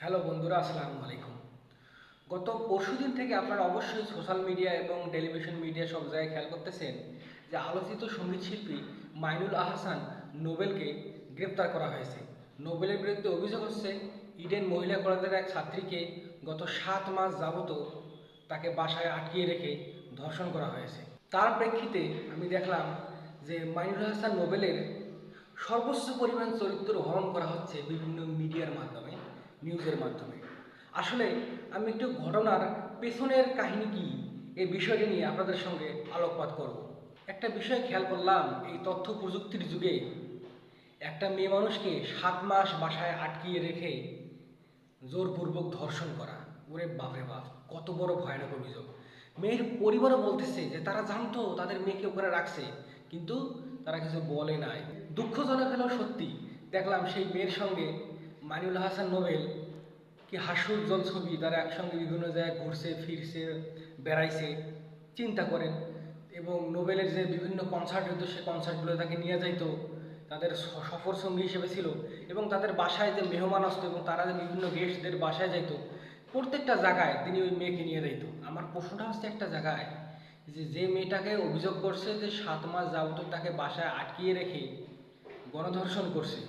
Hello বন্ধুরা, আসসালামু আলাইকুম। গত পরশুদিন থেকে আপনারা অবশ্যই সোশ্যাল মিডিয়া এবং টেলিভিশন মিডিয়া সব জায়গায় খেয়াল করতেছেন যে আলোচিত সঙ্গীত শিল্পী মাইনুল আহসান নোবেলকে গ্রেপ্তার করা হয়েছে। নোবেলের বিরুদ্ধে অভিযোগ হচ্ছে ইডেন মহিলা কলেজের এক ছাত্রীকে গত 7 মাস যাবত তাকে বাসায় আটকিয়ে রেখে ধর্ষণ করা হয়েছে। তার প্রেক্ষিতে আমি দেখলাম যে মাইনুল আহসান নোবেলের সর্বোচ্চ পরিমাণ চরিত্র হরণ করা হচ্ছে বিভিন্ন মিডিয়ার মাধ্যমে, নিউজের মাধ্যমে। আসলে আমি একটু ঘটনার পেছনের কাহিনী কি এই বিষয়টি নিয়ে আপনাদের সঙ্গে আলোকপাত করব। একটা বিষয় খেয়াল করলাম, এই তথ্য প্রযুক্তির যুগে একটা মেয়ে মানুষকে 7 মাস বাসায় আটকিয়ে রেখে জোরপূর্বক ধর্ষণ করা, ওরে বাপরে বাপ, কত বড় ভয়ানক অভিযোগ। মেয়ের পরিবারও বলতেছে যে তারা জানতো তাদের মেয়েকে ওখানে রাখছে, কিন্তু তারা কিছু বলে নাই। দুঃখজনক হলেও সত্যি, দেখলাম সেই মেয়ের সঙ্গে মাইনুল হাসান নোবেল কি হাস্যোজ্জ্বল ছবি, তারা একসঙ্গে বিভিন্ন জায়গায় ঘুরছে ফিরছে, বেড়াইছে। চিন্তা করেন। এবং নোবেলের যে বিভিন্ন কনসার্ট হতো সে কনসার্টগুলো তাকে নিয়ে যাইতো, তাদের সফর সঙ্গী হিসেবে ছিল। এবং তাদের বাসায় যে মেহমান আসতো এবং তারা যে বিভিন্ন গেস্টদের বাসায় যাইতো, প্রত্যেকটা জায়গায় তিনি ওই মেয়েকে নিয়ে যাইত। আমার প্রশ্নটা হচ্ছে একটা জায়গায়, যে মেয়েটাকে অভিযোগ করছে যে 7 মাস যাবত তাকে বাসায় আটকিয়ে রেখে গণধর্ষণ করছে,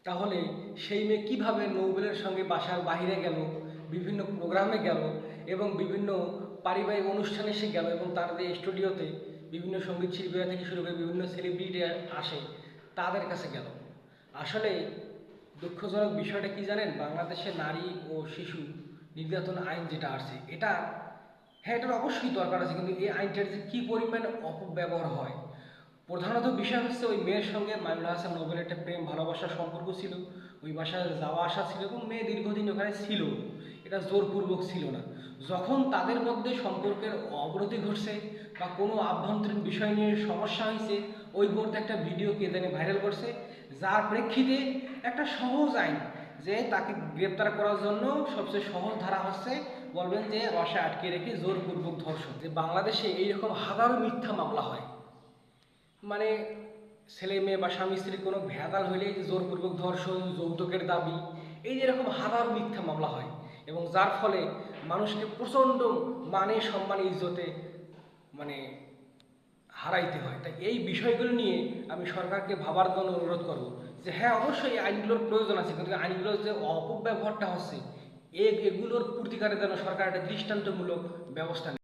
তাহলে সেই মেয়ে কীভাবে নোবেলের সঙ্গে বাসার বাহিরে গেল, বিভিন্ন প্রোগ্রামে গেল এবং বিভিন্ন পারিবারিক অনুষ্ঠানে সে গেল, এবং তার যে স্টুডিওতে বিভিন্ন সঙ্গীত শিল্পীরা থেকে শুরু করে বিভিন্ন সেলিব্রিটি আসে তাদের কাছে গেল। আসলে দুঃখজনক বিষয়টা কি জানেন, বাংলাদেশে নারী ও শিশু নির্যাতন আইন যেটা আছে, এটা হ্যাঁ এটার অবশ্যই দরকার আছে, কিন্তু এই আইনটার যে কী পরিমাণ অপব্যবহার হয়। প্রধানত বিষয় হচ্ছে ওই মেয়ের সঙ্গে মাইনুল হাসান নোবেলের একটা প্রেম ভালোবাসার সম্পর্ক ছিল, ওই বাসায় যাওয়া আসা ছিল এবং মেয়ে দীর্ঘদিন ওখানে ছিল, এটা জোরপূর্বক ছিল না। যখন তাদের মধ্যে সম্পর্কের অবনতি ঘটছে বা কোনো আভ্যন্তরীণ বিষয় নিয়ে সমস্যা হয়েছে, ওই মুহূর্তে একটা ভিডিও কে জানি ভাইরাল করছে, যার প্রেক্ষিতে একটা সহজ আইন, যে তাকে গ্রেপ্তার করার জন্য সবচেয়ে সহজ ধারা হচ্ছে বলবেন যে বাসায় আটকে রেখে জোরপূর্বক ধর্ষণ। যে বাংলাদেশে এইরকম হাজারো মিথ্যা মামলা হয়, মানে ছেলে মেয়ে বা স্বামী স্ত্রীর কোনো ভেদাল হইলেই যে জোরপূর্বক ধর্ষণ, যৌতুকের দাবি, এই যে এরকম হাজার মিথ্যা মামলা হয়, এবং যার ফলে মানুষকে প্রচণ্ড মানে সম্মান ইজ্জতে মানে হারাইতে হয়। তাই এই বিষয়গুলো নিয়ে আমি সরকারকে ভাবার জন্য অনুরোধ করব যে হ্যাঁ অবশ্যই এই আইনগুলোর প্রয়োজন আছে, কিন্তু আইনগুলোর যে অপব্যবহারটা হচ্ছে এগুলোর প্রতিকারের জন্য সরকার একটা দৃষ্টান্তমূলক ব্যবস্থা নেয়।